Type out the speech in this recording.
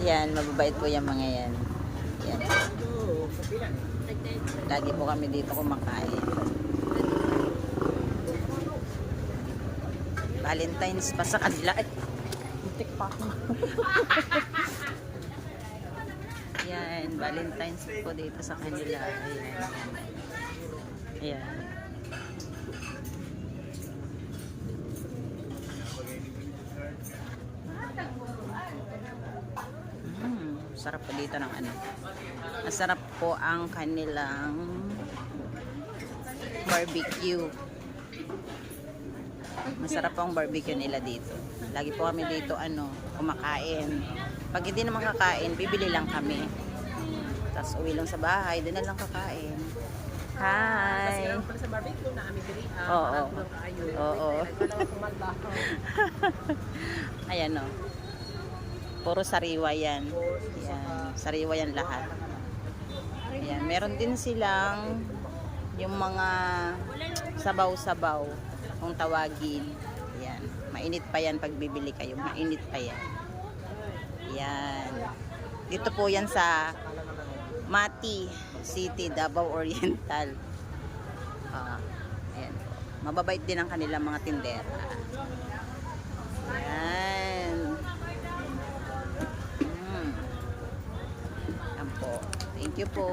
Yan, mababait po yung mga yan. Yan. Lagi po kami dito kumakain. Valentine's pa sa kanila. Butik pa ako. Yan, Valentine's po dito sa kanila. Ayan. Ayan. Sarap po dito ng ano. Masarap po ang kanilang barbecue. Masarap po ang barbecue nila dito. Lagi po kami dito kumakain. Pag hindi naman kakain, bibili lang kami. Tapos uwi lang sa bahay, doon na lang kakain. Hi! Kasi pala sa barbecue na kami diri. Oo. Oo. Ayan o. Puro sariwa yan. Yan. Sariwa yan lahat. Ayan. Meron din silang yung mga sabaw-sabaw kung tawagin. Yan. Mainit pa yan pag bibili kayo. Mainit pa yan. Yan. Dito po yan sa Mati City, Davao Oriental. Ayan po. Mababait din ang kanilang mga tindera. Ayan. Yan po. Thank you po.